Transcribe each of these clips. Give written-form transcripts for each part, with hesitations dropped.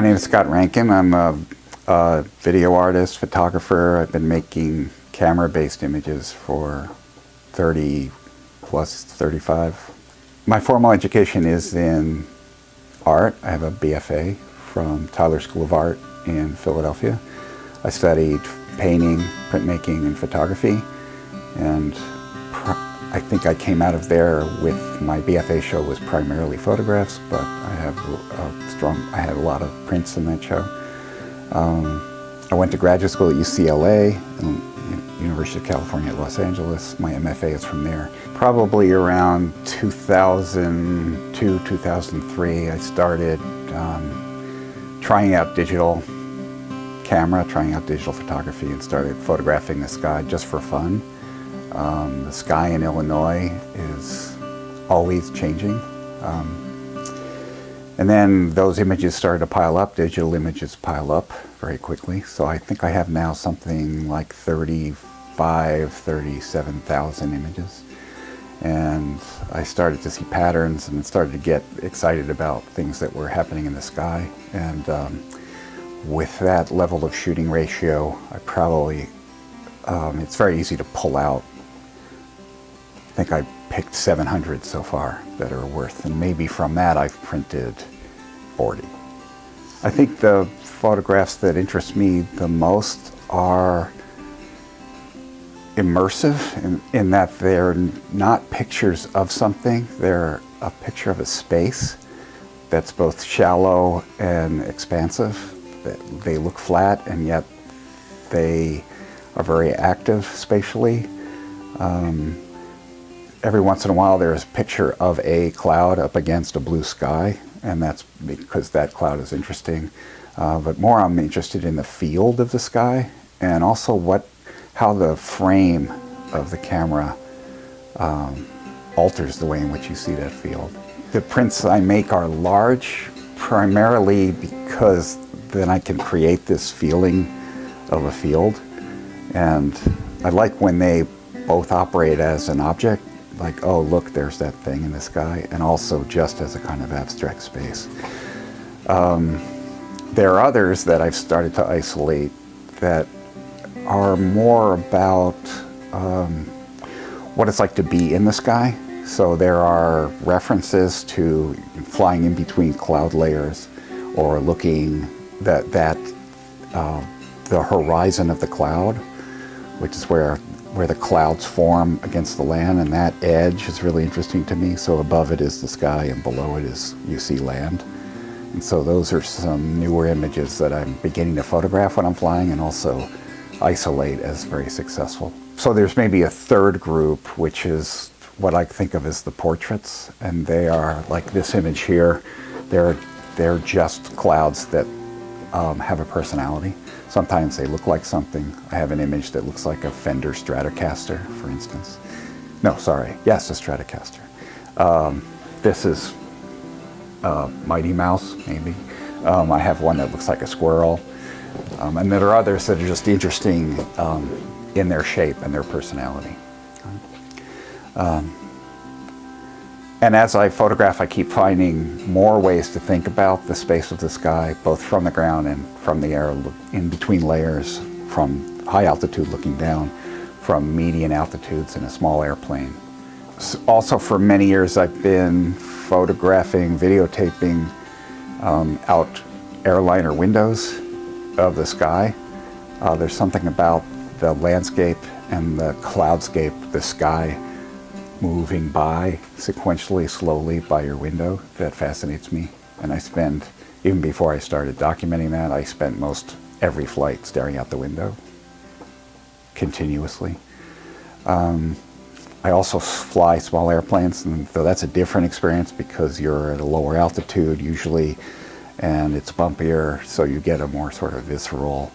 My name is Scott Rankin. I'm a video artist, photographer. I've been making camera-based images for 30 plus 35. My formal education is in art. I have a BFA from Tyler School of Art in Philadelphia. I studied painting, printmaking, and photography, and I think I came out of there with my BFA show was primarily photographs, but I had a lot of prints in that show. I went to graduate school at UCLA and University of California at Los Angeles. My MFA is from there. Probably around 2002, 2003, I started trying out digital camera, trying out digital photography, and started photographing the sky just for fun. The sky in Illinois is always changing. And then those images started to pile up, digital images pile up very quickly. So I think I have now something like 37,000 images. And I started to see patterns and started to get excited about things that were happening in the sky. And with that level of shooting ratio, I probably, it's very easy to pull out. I think I picked 700 so far that are worth, and maybe from that I've printed 40. I think the photographs that interest me the most are immersive in that they're not pictures of something, they're a picture of a space that's both shallow and expansive. They look flat and yet they are very active spatially. Every once in a while there's a picture of a cloud up against a blue sky, and that's because that cloud is interesting. But more I'm interested in the field of the sky, and also how the frame of the camera alters the way in which you see that field. The prints I make are large, primarily because then I can create this feeling of a field. And I like when they both operate as an object, like, oh, look, there's that thing in the sky, and also just as a kind of abstract space. There are others that I've started to isolate that are more about what it's like to be in the sky. So there are references to flying in between cloud layers, or looking at the horizon of the cloud, which is where the clouds form against the land, and that edge is really interesting to me. So above it is the sky and below it is you see land. And so those are some newer images that I'm beginning to photograph when I'm flying and also isolate as very successful. So there's maybe a third group, which is what I think of as the portraits, and they are like this image here. They're just clouds that have a personality. Sometimes they look like something. I have an image that looks like a Fender Stratocaster, for instance. No, sorry, yes, a Stratocaster. This is Mighty Mouse, maybe. I have one that looks like a squirrel. And there are others that are just interesting in their shape and their personality. And as I photograph, I keep finding more ways to think about the space of the sky, both from the ground and from the air, in between layers, from high altitude looking down, from median altitudes in a small airplane. Also, for many years, I've been photographing, videotaping out airliner windows of the sky. There's something about the landscape and the cloudscape, the sky moving by sequentially, slowly by your window, that fascinates me. And I spend, even before I started documenting that, I spent most every flight staring out the window continuously. I also fly small airplanes, and though that's a different experience because you're at a lower altitude usually, and it's bumpier, so you get a more sort of visceral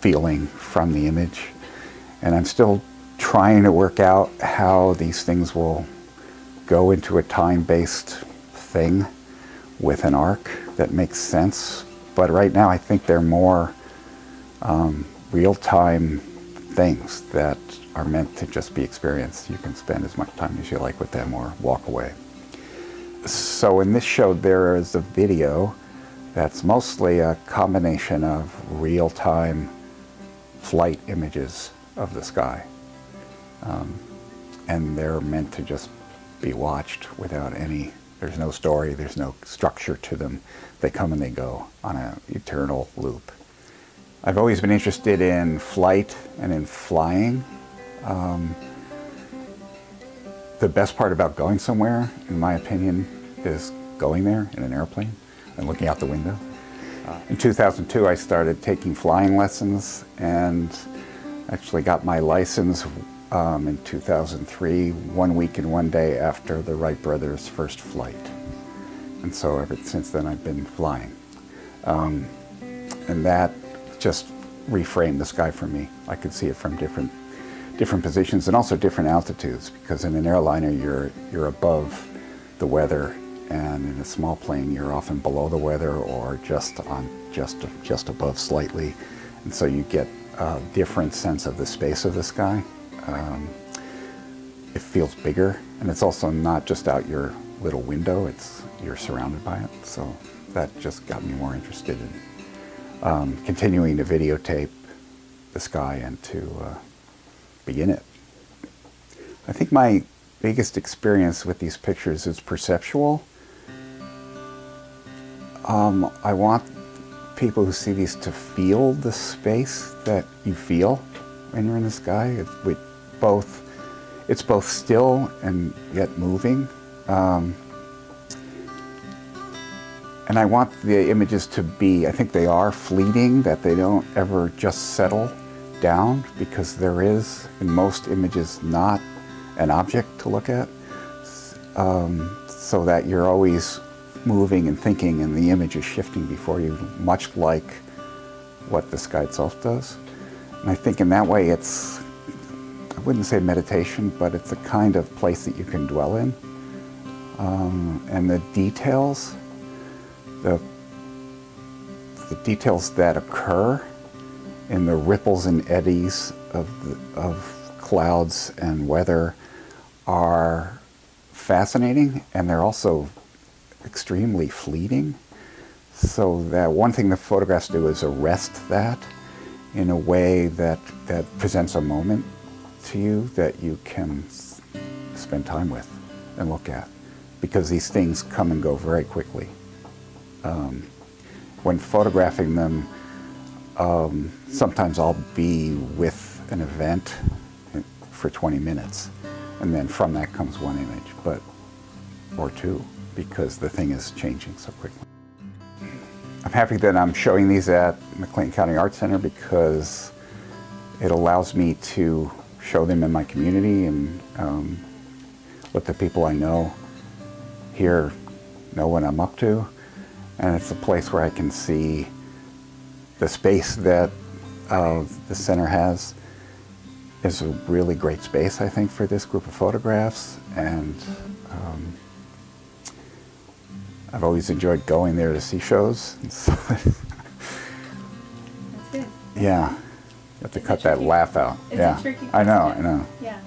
feeling from the image. And I'm still trying to work out how these things will go into a time-based thing with an arc that makes sense. But right now I think they're more real-time things that are meant to just be experienced. You can spend as much time as you like with them or walk away. So in this show there is a video that's mostly a combination of real-time flight images of the sky. And they're meant to just be watched without any, there's no story, there's no structure to them. They come and they go on an eternal loop. I've always been interested in flight and in flying. The best part about going somewhere, in my opinion, is going there in an airplane and looking out the window. In 2002, I started taking flying lessons and actually got my license in 2003, 1 week and 1 day after the Wright brothers' first flight. And so ever since then, I've been flying. And that just reframed the sky for me. I could see it from different positions and also different altitudes, because in an airliner, you're above the weather, and in a small plane, you're often below the weather or just above slightly. And so you get a different sense of the space of the sky. It feels bigger, and it's also not just out your little window, you're surrounded by it. So that just got me more interested in continuing to videotape the sky and to be in it. I think my biggest experience with these pictures is perceptual. I want people who see these to feel the space that you feel when you're in the sky. It's both still and yet moving. And I want the images to be, I think they are fleeting, that they don't ever just settle down, because there is, in most images, not an object to look at, so that you're always moving and thinking, and the image is shifting before you, much like what the sky itself does. And I think in that way it's, I wouldn't say meditation, but it's a kind of place that you can dwell in. And the details that occur in the ripples and eddies of clouds and weather are fascinating, and they're also extremely fleeting. So that one thing the photographs do is arrest that in a way that presents a moment to you that you can spend time with and look at, because these things come and go very quickly. When photographing them, sometimes I'll be with an event for 20 minutes, and then from that comes one image, or two, because the thing is changing so quickly. I'm happy that I'm showing these at the Clayton County Art Center, because it allows me to show them in my community and let the people I know here know what I'm up to. And it's a place where I can see the space that the center has is a really great space, I think, for this group of photographs. And I've always enjoyed going there to see shows. That's good. Yeah. You have to cut that laugh out. Is Yeah. it tricky? I know. Yeah.